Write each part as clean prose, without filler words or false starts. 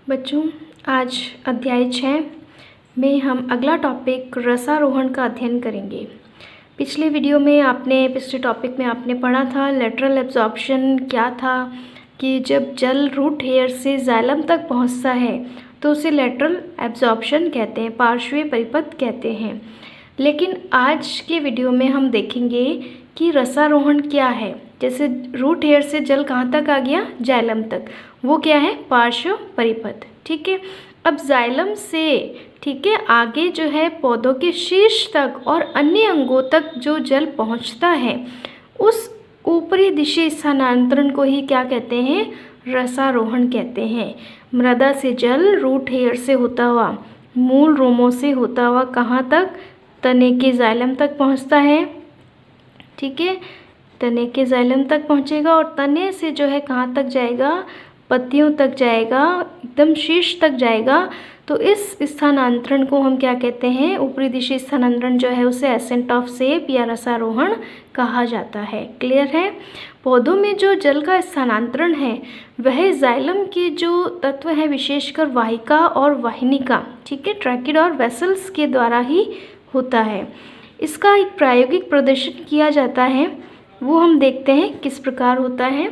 बच्चों, आज अध्याय 6 में हम अगला टॉपिक रसारोहण का अध्ययन करेंगे। पिछले वीडियो में पिछले टॉपिक में आपने पढ़ा था लेटरल एब्जॉर्प्शन क्या था, कि जब जल रूट हेयर से जाइलम तक पहुंचता है तो उसे लेटरल एब्जॉर्प्शन कहते हैं, पार्श्वीय परिपथ कहते हैं। लेकिन आज के वीडियो में हम देखेंगे कि रसारोहण क्या है। जैसे रूट हेयर से जल कहाँ तक आ गया, जाइलम तक, वो क्या है, पार्श्व परिपथ। ठीक है, अब जाइलम से ठीक है आगे जो है पौधों के शीर्ष तक और अन्य अंगों तक जो जल पहुंचता है, उस ऊपरी दिशा स्थानांतरण को ही क्या कहते हैं, रसारोहण कहते हैं। मृदा से जल रूट हेयर से होता हुआ, मूल रोमों से होता हुआ कहाँ तक, तने के जाइलम तक पहुंचता है। ठीक है, तने के जाइलम तक पहुंचेगा और तने से जो है कहाँ तक जाएगा, पत्तियों तक जाएगा, एकदम शीर्ष तक जाएगा। तो इस स्थानांतरण को हम क्या कहते हैं, ऊपरी दिशा स्थानांतरण जो है उसे एसेंट ऑफ सेप या रसारोहण कहा जाता है। क्लियर है। पौधों में जो जल का स्थानांतरण है वह जाइलम के जो तत्व है, विशेषकर वाहिका और वाहिनिका, ठीक है, ट्रैकिड और वेसल्स के द्वारा ही होता है। इसका एक प्रायोगिक प्रदर्शन किया जाता है, वो हम देखते हैं किस प्रकार होता है।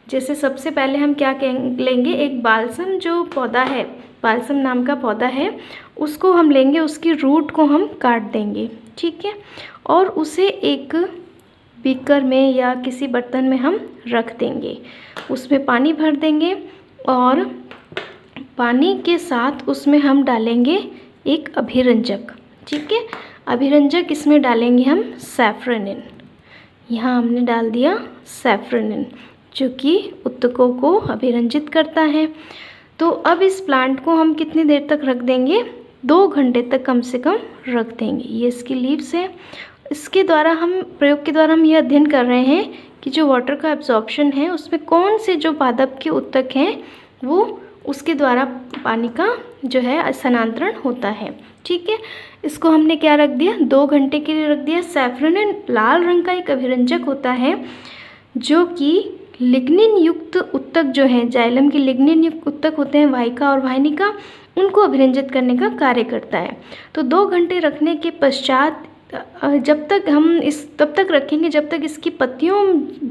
जैसे सबसे पहले हम क्या लेंगे, एक बालसम जो पौधा है, बालसम नाम का पौधा है, उसको हम लेंगे, उसकी रूट को हम काट देंगे। ठीक है, और उसे एक बीकर में या किसी बर्तन में हम रख देंगे, उसमें पानी भर देंगे और पानी के साथ उसमें हम डालेंगे एक अभिरंजक। ठीक है, अभिरंजक इसमें डालेंगे हम सैफ्रोनिन। यहाँ हमने डाल दिया सैफ्रोनिन, जो कि उत्तकों को अभिरंजित करता है। तो अब इस प्लांट को हम कितनी देर तक रख देंगे, 2 घंटे तक कम से कम रख देंगे। ये इसकी लीव्स है। इसके द्वारा प्रयोग के द्वारा हम ये अध्ययन कर रहे हैं कि जो वाटर का एब्जॉर्प्शन है उसमें कौन से जो पादप के उत्तक हैं वो उसके द्वारा पानी का जो है स्थानांतरण होता है। ठीक है, इसको हमने क्या रख दिया, 2 घंटे के लिए रख दिया। सैफ्रोनिन लाल रंग का एक अभिरंजक होता है जो कि लिग्निन युक्त उत्तक जो है, जाइलम के लिग्निन युक्त उत्तक होते हैं, वाहिका और वाहिनिका, उनको अभिरंजित करने का कार्य करता है। तो 2 घंटे रखने के पश्चात तब तक रखेंगे जब तक इसकी पत्तियों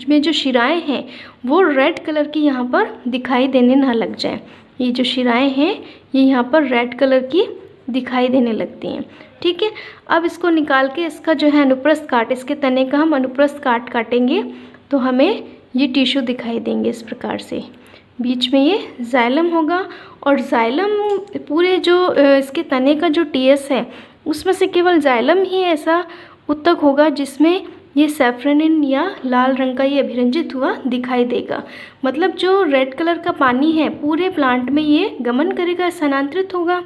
में जो शिराएं हैं वो रेड कलर की यहाँ पर दिखाई देने ना लग जाए। ये जो शिराएं हैं ये यहाँ पर रेड कलर की दिखाई देने लगती हैं। ठीक है, अब इसको निकाल के इसका जो है अनुप्रस्थ काट, इसके तने का हम अनुप्रस्थ काटेंगे तो हमें ये टिश्यू दिखाई देंगे इस प्रकार से। बीच में ये जाइलम होगा और जाइलम पूरे जो इसके तने का जो टीएस है उसमें से केवल जाइलम ही ऐसा उत्तक होगा जिसमें ये सैफ्रोनिन या लाल रंग का ये अभिरंजित हुआ दिखाई देगा। मतलब जो रेड कलर का पानी है पूरे प्लांट में ये गमन करेगा, स्थानांतरित होगा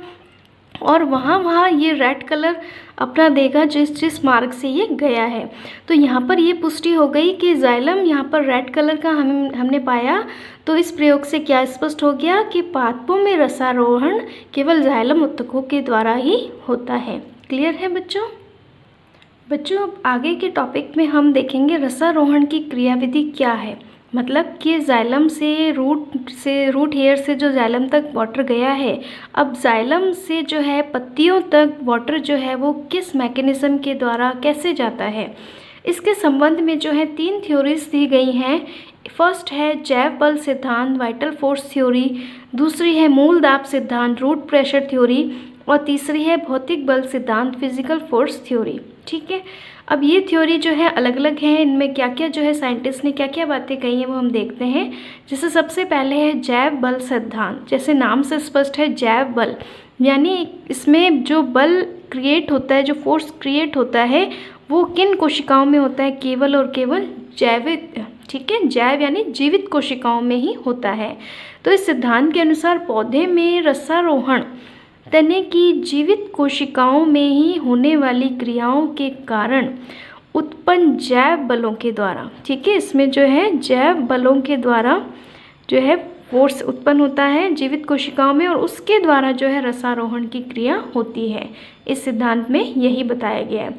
और वहाँ ये रेड कलर अपना देगा जिस मार्ग से ये गया है। तो यहाँ पर ये पुष्टि हो गई कि जाइलम यहाँ पर रेड कलर का हमने पाया। तो इस प्रयोग से क्या स्पष्ट हो गया कि पादपों में रसारोहण केवल जाइलम उत्तकों के द्वारा ही होता है। क्लियर है बच्चों। अब आगे के टॉपिक में हम देखेंगे रसारोहण की क्रियाविधि क्या है। मतलब कि जाइलम से रूट हेयर से जो जाइलम तक वाटर गया है, अब जाइलम से जो है पत्तियों तक वाटर जो है वो किस मैकेनिज्म के द्वारा कैसे जाता है, इसके संबंध में जो है 3 थ्योरीज दी गई हैं। फर्स्ट है जैव बल सिद्धांत, वाइटल फोर्स थ्योरी, दूसरी है मूल दाब सिद्धांत, रूट प्रेशर थ्योरी, और तीसरी है भौतिक बल सिद्धांत, फिजिकल फोर्स थ्योरी। ठीक है, अब ये थ्योरी जो है अलग अलग है, इनमें क्या क्या जो है साइंटिस्ट ने क्या क्या बातें कही हैं वो हम देखते हैं। जैसे सबसे पहले है जैव बल सिद्धांत। जैसे नाम से स्पष्ट है, जैव बल यानी इसमें जो बल क्रिएट होता है, जो फोर्स क्रिएट होता है वो किन कोशिकाओं में होता है, केवल और केवल जैविक, ठीक है, जैव यानी जीवित कोशिकाओं में ही होता है। तो इस सिद्धांत के अनुसार पौधे में रसारोहण तने की जीवित कोशिकाओं में ही होने वाली क्रियाओं के कारण उत्पन्न जैव बलों के द्वारा, ठीक है, इसमें जो है जैव बलों के द्वारा जो है फोर्स उत्पन्न होता है जीवित कोशिकाओं में और उसके द्वारा जो है रसारोहण की क्रिया होती है। इस सिद्धांत में यही बताया गया है।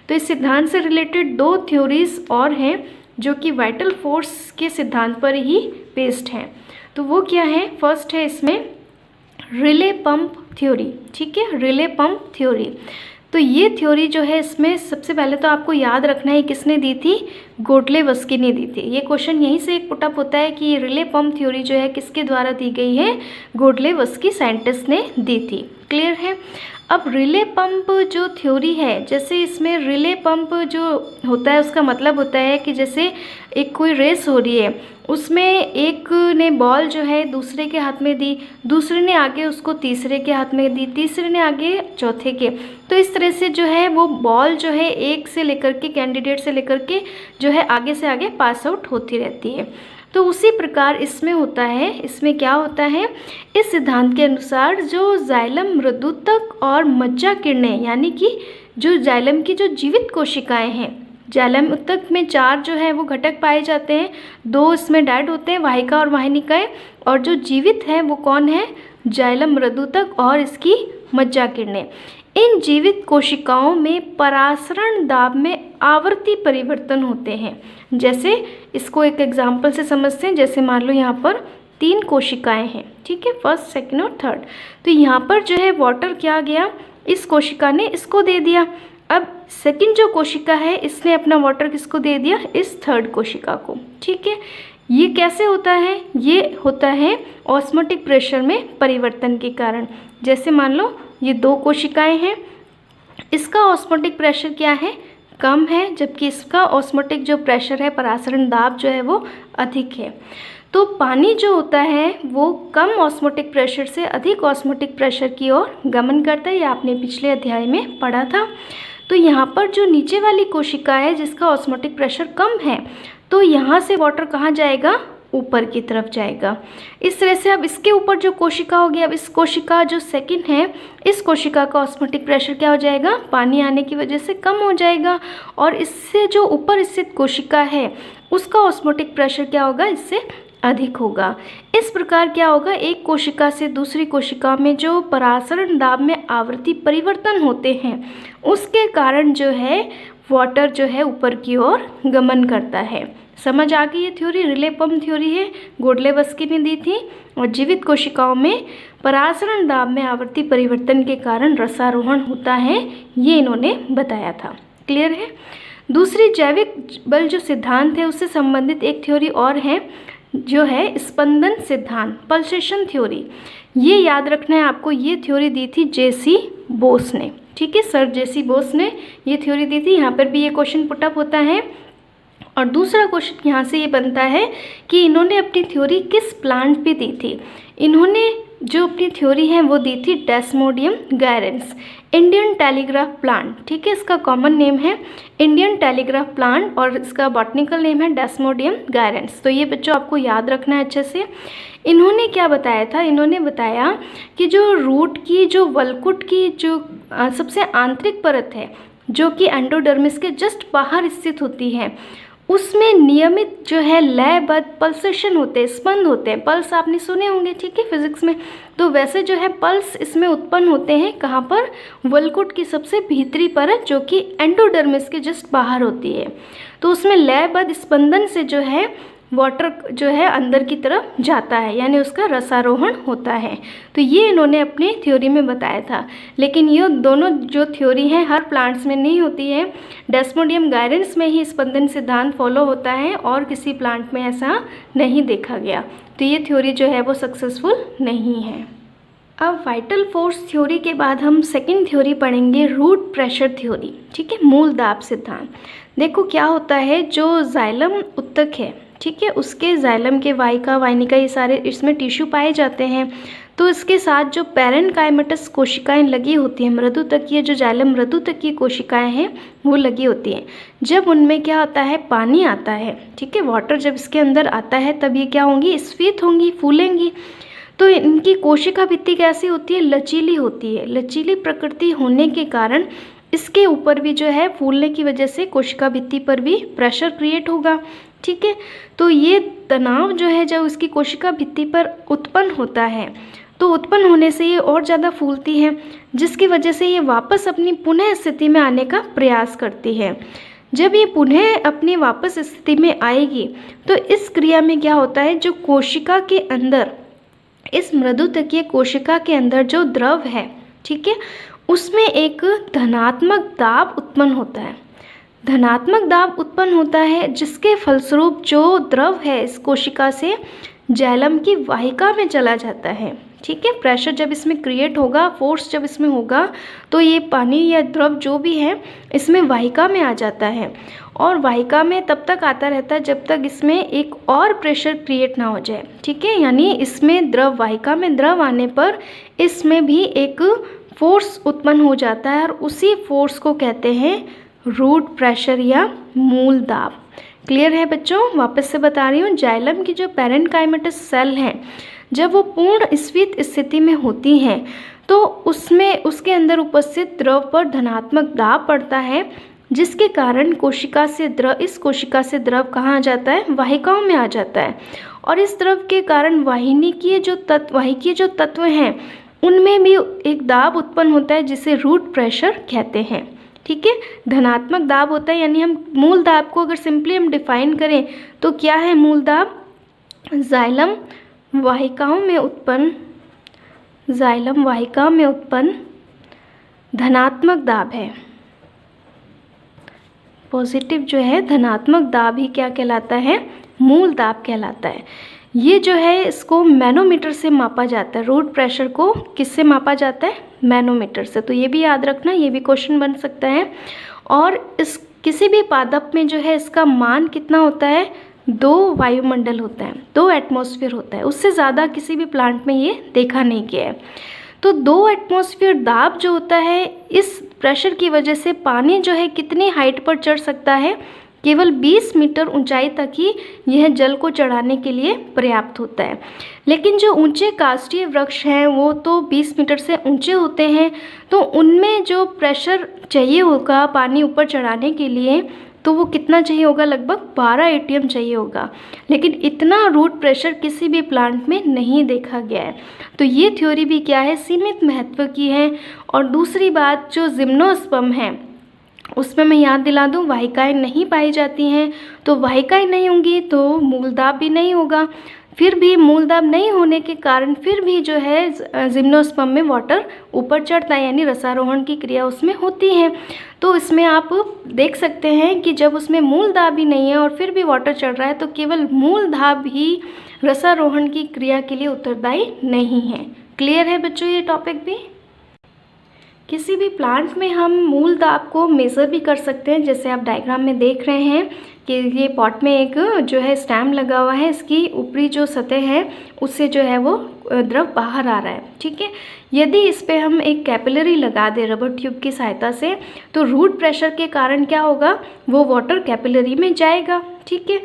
तो इस सिद्धांत से रिलेटेड 2 थ्योरीज और हैं जो कि वाइटल फोर्स के सिद्धांत पर ही बेस्ड हैं। तो वो क्या है, फर्स्ट है इसमें रिले पंप थ्योरी। ठीक है, रिले पंप थ्योरी। तो ये थ्योरी जो है इसमें सबसे पहले तो आपको याद रखना है किसने दी थी, गोडलेवस्की ने दी थी। ये क्वेश्चन यहीं से एक पुटअप होता है कि रिले पंप थ्योरी जो है किसके द्वारा दी गई है, गोडलेवस्की साइंटिस्ट ने दी थी। क्लियर है। अब रिले पंप जो थ्योरी है, जैसे इसमें रिले पंप जो होता है उसका मतलब होता है कि जैसे एक कोई रेस हो रही है, उसमें एक ने बॉल जो है दूसरे के हाथ में दी, दूसरे ने आगे उसको तीसरे के हाथ में दी, तीसरे ने आगे चौथे के। तो इस तरह से जो है वो बॉल जो है एक से लेकर के, कैंडिडेट से लेकर के जो है आगे से आगे पास आउट होती रहती है। तो उसी प्रकार इसमें होता है। इसमें क्या होता है, इस सिद्धांत के अनुसार जो जाइलम मृदुतक और मज्जा किरणें, यानी कि जो जाइलम की जो जीवित कोशिकाएं हैं, जाइलम उत्तक में 4 जो है वो घटक पाए जाते हैं, 2 इसमें डेड होते हैं, वाहिका और वाहिनिकाएं, और जो जीवित है वो कौन है, जाइलम मृदुतक और इसकी मज्जा किरणें। इन जीवित कोशिकाओं में परासरण दाब में आवर्ती परिवर्तन होते हैं। जैसे इसको एक एग्जाम्पल से समझते हैं, जैसे मान लो यहाँ पर 3 कोशिकाएं हैं, ठीक है, फर्स्ट, सेकंड और थर्ड। तो यहाँ पर जो है वाटर क्या गया, इस कोशिका ने इसको दे दिया। अब सेकंड जो कोशिका है इसने अपना वाटर किसको दे दिया, इस थर्ड कोशिका को। ठीक है, ये कैसे होता है, ये होता है ऑस्मोटिक प्रेशर में परिवर्तन के कारण। जैसे मान लो ये 2 कोशिकाएं हैं, इसका ऑस्मोटिक प्रेशर क्या है, कम है, जबकि इसका ऑस्मोटिक जो प्रेशर है, परासरण दाब जो है वो अधिक है। तो पानी जो होता है वो कम ऑस्मोटिक प्रेशर से अधिक ऑस्मोटिक प्रेशर की ओर गमन करता है, ये आपने पिछले अध्याय में पढ़ा था। तो यहाँ पर जो नीचे वाली कोशिका है जिसका ऑस्मोटिक प्रेशर कम है, तो यहाँ से वाटर कहाँ जाएगा, ऊपर की तरफ जाएगा। इस तरह से अब इसके ऊपर जो कोशिका होगी, अब इस कोशिका जो सेकंड है, इस कोशिका का ऑस्मोटिक प्रेशर क्या हो जाएगा, पानी आने की वजह से कम हो जाएगा, और इससे जो ऊपर स्थित कोशिका है उसका ऑस्मोटिक प्रेशर क्या होगा, इससे अधिक होगा। इस प्रकार क्या होगा, एक कोशिका से दूसरी कोशिका में जो परासरण दाब में आवृत्ति परिवर्तन होते हैं उसके कारण जो है वाटर जो है ऊपर की ओर गमन करता है। समझ आ गई ये थ्योरी, रिले पंप थ्योरी है, गोडलेवस्की ने दी थी। और जीवित कोशिकाओं में परासरण दाब में आवृत्ति परिवर्तन के कारण रसारोहण होता है, ये इन्होंने बताया था। क्लियर है। दूसरी जैविक बल जो सिद्धांत है उससे संबंधित एक थ्योरी और है, जो है स्पंदन सिद्धांत, पल्सेशन थ्योरी। ये याद रखना है आपको, ये थ्योरी दी थी जेसी बोस ने। ठीक है, सर जेसी बोस ने ये थ्योरी दी थी। यहाँ पर भी ये क्वेश्चन पुटअप होता है। और दूसरा क्वेश्चन यहाँ से ये बनता है कि इन्होंने अपनी थ्योरी किस प्लांट पे दी थी। इन्होंने जो अपनी थ्योरी है वो दी थी डेस्मोडियम गायरेंस, इंडियन टेलीग्राफ प्लांट। ठीक है, इसका कॉमन नेम है इंडियन टेलीग्राफ प्लांट और इसका बॉटनिकल नेम है डेस्मोडियम गायरेंस। तो ये बच्चों आपको याद रखना है अच्छे से। इन्होंने क्या बताया था, इन्होंने बताया कि जो रूट की, जो वलकुट की जो सबसे आंतरिक परत है, जो कि एंडोडर्मिस के जस्ट बाहर स्थित होती है, उसमें नियमित जो है लयबद्ध पल्सेशन होते हैं, स्पंद होते हैं। पल्स आपने सुने होंगे, ठीक है, फिजिक्स में। तो वैसे जो है पल्स इसमें उत्पन्न होते हैं, कहाँ पर, वलकुट की सबसे भीतरी परत जो कि एंडोडर्मिस के जस्ट बाहर होती है। तो उसमें लयबद्ध स्पंदन से जो है वाटर जो है अंदर की तरफ जाता है, यानी उसका रसारोहण होता है। तो ये इन्होंने अपनी थ्योरी में बताया था। लेकिन ये दोनों जो थ्योरी हैं हर प्लांट्स में नहीं होती है, डेस्मोडियम गायरेंस में ही स्पंदन सिद्धांत फॉलो होता है और किसी प्लांट में ऐसा नहीं देखा गया। तो ये थ्योरी जो है वो सक्सेसफुल नहीं है। अब वाइटल फोर्स थ्योरी के बाद हम सेकंड थ्योरी पढ़ेंगे, रूट प्रेशर थ्योरी। ठीक है, मूल दाब सिद्धांत। देखो क्या होता है, जो जाइलम उत्तक है, ठीक है, उसके जाइलम के वाहिका, वाहिनिका, ये सारे इसमें टिश्यू पाए जाते हैं। तो इसके साथ जो पैरेन्काइमेटस कोशिकाएं लगी होती हैं, मृदुतकीय जो जाइलम मृदुतकीय कोशिकाएं हैं वो लगी होती हैं। जब उनमें क्या आता है, पानी आता है, ठीक है, वाटर जब इसके अंदर आता है तब ये क्या होंगी, स्फीत होंगी, फूलेंगी। तो इनकी कोशिका भित्ति कैसी होती है, लचीली होती है। लचीली प्रकृति होने के कारण इसके ऊपर भी जो है फूलने की वजह से कोशिका भित्ति पर भी प्रेशर क्रिएट होगा। ठीक है, तो ये तनाव जो है जब उसकी कोशिका भित्ति पर उत्पन्न होता है तो उत्पन्न होने से ये और ज़्यादा फूलती है, जिसकी वजह से ये वापस अपनी पुनः स्थिति में आने का प्रयास करती है। जब ये पुनः अपनी वापस स्थिति में आएगी तो इस क्रिया में क्या होता है, जो कोशिका के अंदर इस मृदुतकीय कोशिका के अंदर जो द्रव है, ठीक है, उसमें एक धनात्मक दाब उत्पन्न होता है। धनात्मक दाब उत्पन्न होता है जिसके फलस्वरूप जो द्रव है इस कोशिका से जाइलम की वाहिका में चला जाता है। ठीक है, प्रेशर जब इसमें क्रिएट होगा, फोर्स जब इसमें होगा, तो ये पानी या द्रव जो भी है इसमें वाहिका में आ जाता है और वाहिका में तब तक आता रहता है जब तक इसमें एक और प्रेशर क्रिएट ना हो जाए। ठीक है, यानी इसमें द्रव, वाहिका में द्रव आने पर इसमें भी एक फोर्स उत्पन्न हो जाता है और उसी फोर्स को कहते हैं रूट प्रेशर या मूल दाब। क्लियर है बच्चों? वापस से बता रही हूँ, जाइलम की जो पैरेन्काइमेटस सेल हैं जब वो पूर्ण स्फीत स्थिति में होती हैं तो उसमें उसके अंदर उपस्थित द्रव पर धनात्मक दाब पड़ता है, जिसके कारण कोशिका से द्रव, इस कोशिका से द्रव कहाँ आ जाता है? वाहिकाओं में आ जाता है और इस द्रव के कारण वाहिकीय जो तत्व हैं उनमें भी एक दाब उत्पन्न होता है जिसे रूट प्रेशर कहते हैं। ठीक है, धनात्मक दाब होता है, यानी हम मूल दाब को अगर सिंपली हम डिफाइन करें तो क्या है मूल दाब? जाइलम वाहिकाओं में उत्पन्न धनात्मक दाब है। पॉजिटिव जो है धनात्मक दाब ही क्या कहलाता है? मूल दाब कहलाता है। ये जो है इसको मैनोमीटर से मापा जाता है। रूट प्रेशर को किससे मापा जाता है? मैनोमीटर से। तो ये भी याद रखना, ये भी क्वेश्चन बन सकता है। और इस किसी भी पादप में जो है इसका मान कितना होता है? 2 वायुमंडल होता है, 2 एटमॉस्फेयर होता है। उससे ज़्यादा किसी भी प्लांट में ये देखा नहीं गया है। तो 2 एटमॉस्फेयर दाब जो होता है, इस प्रेशर की वजह से पानी जो है कितनी हाइट पर चढ़ सकता है? केवल 20 मीटर ऊंचाई तक ही यह जल को चढ़ाने के लिए पर्याप्त होता है। लेकिन जो ऊंचे काष्ठीय वृक्ष हैं वो तो 20 मीटर से ऊंचे होते हैं, तो उनमें जो प्रेशर चाहिए होगा पानी ऊपर चढ़ाने के लिए तो वो कितना चाहिए होगा? लगभग 12 एटीएम चाहिए होगा। लेकिन इतना रूट प्रेशर किसी भी प्लांट में नहीं देखा गया है। तो ये थ्योरी भी क्या है? सीमित महत्व की है। और दूसरी बात, जो जिम्नोस्पर्म है उसमें मैं याद दिला दूं, वाहिकाएं नहीं पाई जाती हैं। तो वाहिकाएं नहीं होंगी तो मूलदाब भी नहीं होगा। फिर भी मूलदाब नहीं होने के कारण फिर भी जो है जिम्नोस्पर्म में वाटर ऊपर चढ़ता है, यानी रसारोहण की क्रिया उसमें होती है। तो इसमें आप देख सकते हैं कि जब उसमें मूलदाब ही नहीं है और फिर भी वाटर चढ़ रहा है तो केवल मूलदाब ही रसारोहण की क्रिया के लिए उत्तरदायी नहीं है। क्लियर है बच्चों ये टॉपिक भी? किसी भी प्लांट में हम मूल दाब को मेज़र भी कर सकते हैं। जैसे आप डायग्राम में देख रहे हैं कि ये पॉट में एक जो है स्टैम लगा हुआ है, इसकी ऊपरी जो सतह है उससे जो है वो द्रव बाहर आ रहा है। ठीक है, यदि इस पे हम एक कैपिलरी लगा दें रबर ट्यूब की सहायता से तो रूट प्रेशर के कारण क्या होगा? वो वाटर कैपिलरी में जाएगा। ठीक है,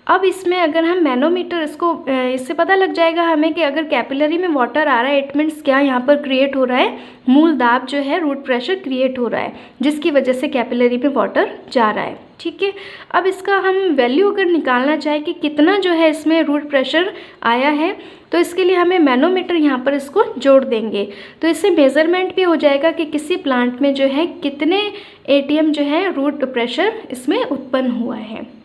अब इसमें अगर हम मैनोमीटर इससे पता लग जाएगा हमें कि अगर कैपिलरी में वाटर आ रहा है, इट मीन्स क्या यहाँ पर क्रिएट हो रहा है? मूल दाब जो है, रूट प्रेशर क्रिएट हो रहा है, जिसकी वजह से कैपिलरी में वाटर जा रहा है। ठीक है, अब इसका हम वैल्यू अगर निकालना चाहें कि कितना जो है इसमें रूट प्रेशर आया है तो इसके लिए हमें मैनोमीटर यहाँ पर इसको जोड़ देंगे। तो इससे मेज़रमेंट भी हो जाएगा कि किसी प्लांट में जो है कितने एटीएम जो है रूट प्रेशर इसमें उत्पन्न हुआ है।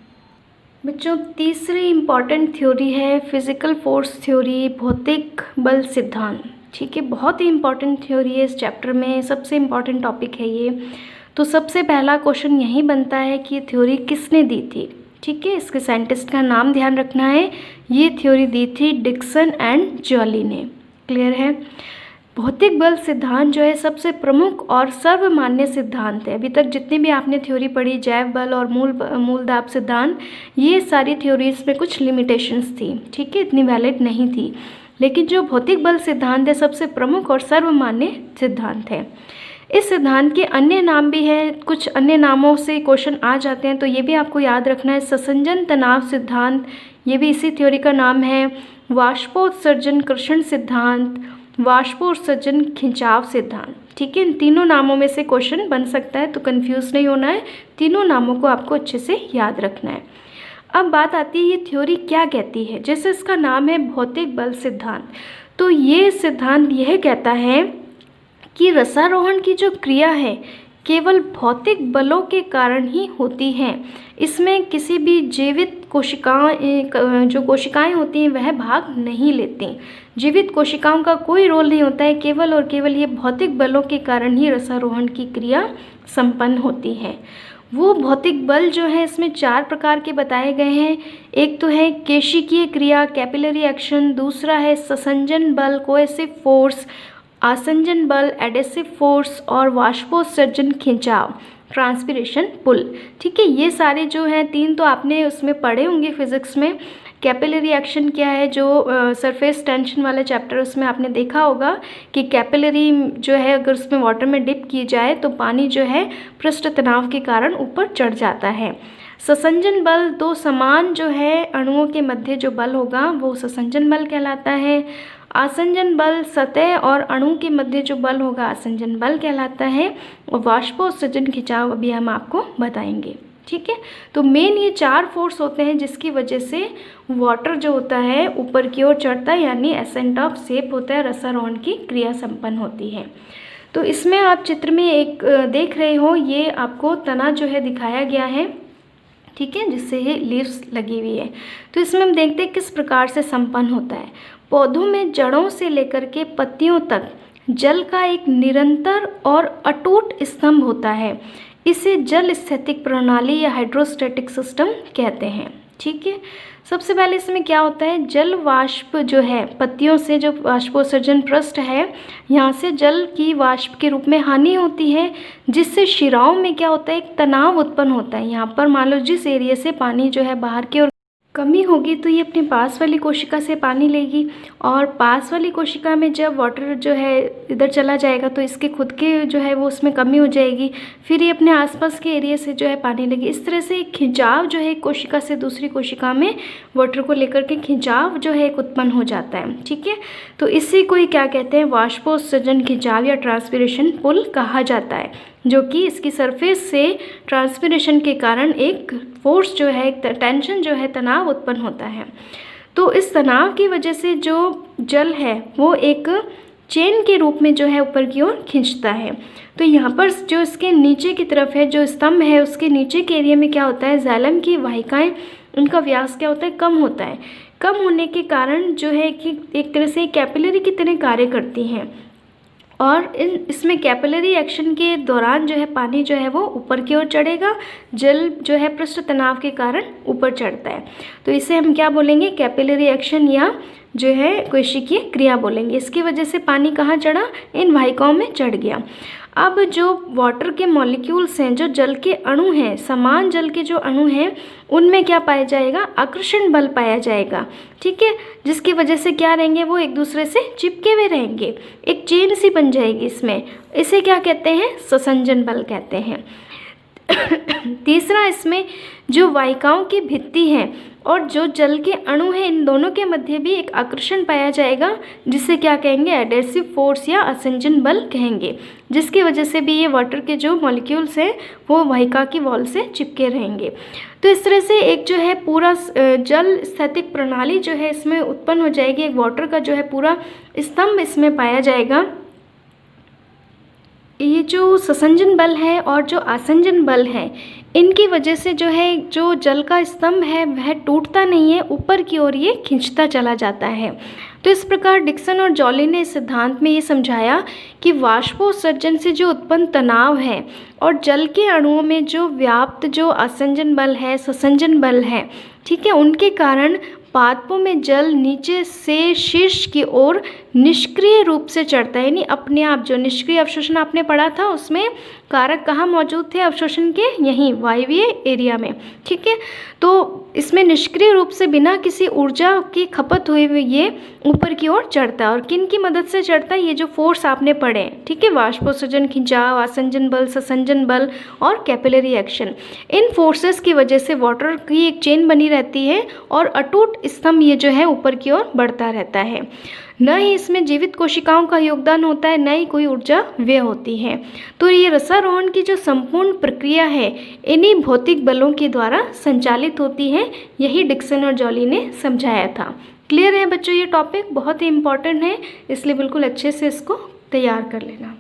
बच्चों, तीसरी इम्पॉर्टेंट थ्योरी है फिज़िकल फोर्स थ्योरी, भौतिक बल सिद्धांत। ठीक है, बहुत ही इम्पॉर्टेंट थ्योरी है इस चैप्टर में, सबसे इम्पॉर्टेंट टॉपिक है ये। तो सबसे पहला क्वेश्चन यही बनता है कि ये थ्योरी किसने दी थी? ठीक है, इसके साइंटिस्ट का नाम ध्यान रखना है। ये थ्योरी दी थी डिक्सन एंड जॉली ने। क्लियर है? भौतिक बल सिद्धांत जो है सबसे प्रमुख और सर्वमान्य सिद्धांत है। अभी तक जितनी भी आपने थ्योरी पढ़ी, जैव बल और मूल दाब सिद्धांत, ये सारी थ्योरीज में कुछ लिमिटेशंस थी। ठीक है, इतनी वैलिड नहीं थी। लेकिन जो भौतिक बल सिद्धांत है सबसे प्रमुख और सर्वमान्य सिद्धांत है। इस सिद्धांत के अन्य नाम भी हैं, कुछ अन्य नामों से क्वेश्चन आ जाते हैं, तो ये भी आपको याद रखना है। ससंजन तनाव सिद्धांत, ये भी इसी थ्योरी का नाम है। वाष्पोत्सर्जन कर्षण सिद्धांत, वाष्पोत्सर्जन खिंचाव सिद्धांत। ठीक है, इन तीनों नामों में से क्वेश्चन बन सकता है, तो कंफ्यूज नहीं होना है। तीनों नामों को आपको अच्छे से याद रखना है। अब बात आती है ये थ्योरी क्या कहती है। जैसे इसका नाम है भौतिक बल सिद्धांत, तो ये सिद्धांत यह कहता है कि रसारोहण की जो क्रिया है केवल भौतिक बलों के कारण ही होती है। इसमें किसी भी जीवित जो कोशिकाएं होती हैं वह भाग नहीं लेती। जीवित कोशिकाओं का कोई रोल नहीं होता है, केवल और केवल ये भौतिक बलों के कारण ही रसारोहण की क्रिया संपन्न होती है। वो भौतिक बल जो है इसमें 4 प्रकार के बताए गए हैं। एक तो है केशिकीय क्रिया, कैपिलरी एक्शन, दूसरा है ससंजन बल, कोएसिव फोर्स, आसंजन बल, एडेसिव फोर्स, और वाष्पोत्सर्जन खिंचाव, ट्रांसपिरेशन पुल। ठीक है, ये सारे जो हैं 3 तो आपने उसमें पढ़े होंगे फिजिक्स में। कैपिलरी एक्शन क्या है, जो सरफेस टेंशन वाला चैप्टर उसमें आपने देखा होगा कि कैपिलरी जो है अगर उसमें वाटर में डिप की जाए तो पानी जो है पृष्ठ तनाव के कारण ऊपर चढ़ जाता है। ससंजन बल 2 समान जो है अणुओं के मध्य जो बल होगा वो ससंजन बल कहलाता है। आसंजन बल सतह और अणु के मध्य जो बल होगा आसंजन बल कहलाता है। और वाष्पोत्सर्जन खिंचाव अभी हम आपको बताएंगे। ठीक है, तो मेन ये 4 फोर्स होते हैं जिसकी वजह से वाटर जो होता है ऊपर की ओर चढ़ता है, यानी एसेंट ऑफ शेप होता है, रसारोहण की क्रिया संपन्न होती है। तो इसमें आप चित्र में एक देख रहे हो, ये आपको तना जो है दिखाया गया है। ठीक है, जिससे ये लीव्स लगी हुई है। तो इसमें हम देखते हैं किस प्रकार से संपन्न होता है। पौधों में जड़ों से लेकर के पत्तियों तक जल का एक निरंतर और अटूट स्तंभ होता है। इसे जल स्थैतिक प्रणाली या हाइड्रोस्टैटिक सिस्टम कहते हैं। ठीक है, सबसे पहले इसमें क्या होता है, जल वाष्प जो है पत्तियों से जो वाष्पोत्सर्जन पृष्ठ है, यहाँ से जल की वाष्प के रूप में हानि होती है, जिससे शिराओं में क्या होता है, एक तनाव उत्पन्न होता है। यहाँ पर मान लो जिस एरिया से पानी जो है बाहर की ओर कमी होगी तो ये अपने पास वाली कोशिका से पानी लेगी, और पास वाली कोशिका में जब वाटर जो है इधर चला जाएगा तो इसके खुद के जो है वो उसमें कमी हो जाएगी, फिर ये अपने आसपास के एरिया से जो है पानी लेगी। इस तरह से एक खिंचाव जो है एक कोशिका से दूसरी कोशिका में वाटर को लेकर के खिंचाव जो है एक उत्पन्न हो जाता है। ठीक है, तो इसी को ही क्या कहते हैं, वाष्पोत्सर्जन खिंचाव या ट्रांसपिरेशन पुल कहा जाता है, जो कि इसकी सरफेस से ट्रांसपिरेशन के कारण एक फोर्स जो है, एक टेंशन जो है, तनाव उत्पन्न होता है। तो इस तनाव की वजह से जो जल है वो एक चेन के रूप में जो है ऊपर की ओर खींचता है। तो यहाँ पर जो इसके नीचे की तरफ है, जो स्तंभ है, उसके नीचे के एरिया में क्या होता है, जाइलम की वाहिकाएं, उनका व्यास क्या होता है, कम होता है। कम होने के कारण जो है कि एक तरह से कैपिलरी की तरह कार्य करती हैं, और इसमें कैपिलरी एक्शन के दौरान जो है पानी जो है वो ऊपर की ओर चढ़ेगा, जल जो है पृष्ठ तनाव के कारण ऊपर चढ़ता है। तो इसे हम क्या बोलेंगे, कैपिलरी एक्शन या जो है कोशिकीय क्रिया बोलेंगे। इसकी वजह से पानी कहाँ चढ़ा, इन वाहिकाओं में चढ़ गया। अब जो वाटर के मॉलिक्यूल्स हैं, जो जल के अणु हैं, समान जल के जो अणु हैं, उनमें क्या पाया जाएगा, आकर्षण बल पाया जाएगा। ठीक है, जिसकी वजह से क्या रहेंगे, वो एक दूसरे से चिपके हुए रहेंगे, एक चेन सी बन जाएगी इसमें। इसे क्या कहते हैं, ससंजन बल कहते हैं। तीसरा, इसमें जो वाहिकाओं की भित्ति है और जो जल के अणु हैं, इन दोनों के मध्य भी एक आकर्षण पाया जाएगा, जिसे क्या कहेंगे, एडेसिव फोर्स या आसंजन बल कहेंगे, जिसकी वजह से भी ये वाटर के जो मॉलिक्यूल्स हैं वो वाहिका की वॉल से चिपके रहेंगे। तो इस तरह से एक जो है पूरा जल स्थैतिक प्रणाली जो है इसमें उत्पन्न हो जाएगी, एक वाटर का जो है पूरा स्तंभ इसमें पाया जाएगा। ये जो ससंजन बल है और जो आसंजन बल है, इनकी वजह से जो है जो जल का स्तंभ है वह टूटता नहीं है, ऊपर की ओर ये खींचता चला जाता है। तो इस प्रकार डिक्सन और जॉली ने इस सिद्धांत में ये समझाया कि वाष्पोत्सर्जन से जो उत्पन्न तनाव है और जल के अणुओं में जो व्याप्त जो आसंजन बल है, ससंजन बल है, ठीक है, उनके कारण पादपों में जल नीचे से शीर्ष की ओर निष्क्रिय रूप से चढ़ता है, यानी अपने आप। जो निष्क्रिय अवशोषण आपने पढ़ा था उसमें कारक कहाँ मौजूद थे अवशोषण के, यहीं वायवीय एरिया में। ठीक है, तो इसमें निष्क्रिय रूप से बिना किसी ऊर्जा की खपत हुए हुए ये ऊपर की ओर चढ़ता है। और किन की मदद से चढ़ता है, ये जो फोर्स आपने पढ़े, ठीक है, वाष्पोत्सर्जन खिंचाव, आसंजन बल, ससंजन बल और कैपिलरी एक्शन, इन फोर्सेस की वजह से वाटर की एक चेन बनी रहती है और अटूट स्तंभ ये जो है ऊपर की ओर बढ़ता रहता है। न ही इसमें जीवित कोशिकाओं का योगदान होता है, न ही कोई ऊर्जा व्यय होती है। तो ये रसारोहण की जो संपूर्ण प्रक्रिया है इन्हीं भौतिक बलों के द्वारा संचालित होती है, यही डिक्सन और जॉली ने समझाया था। क्लियर है बच्चों, ये टॉपिक बहुत ही इम्पॉर्टेंट है, इसलिए बिल्कुल अच्छे से इसको तैयार कर लेना।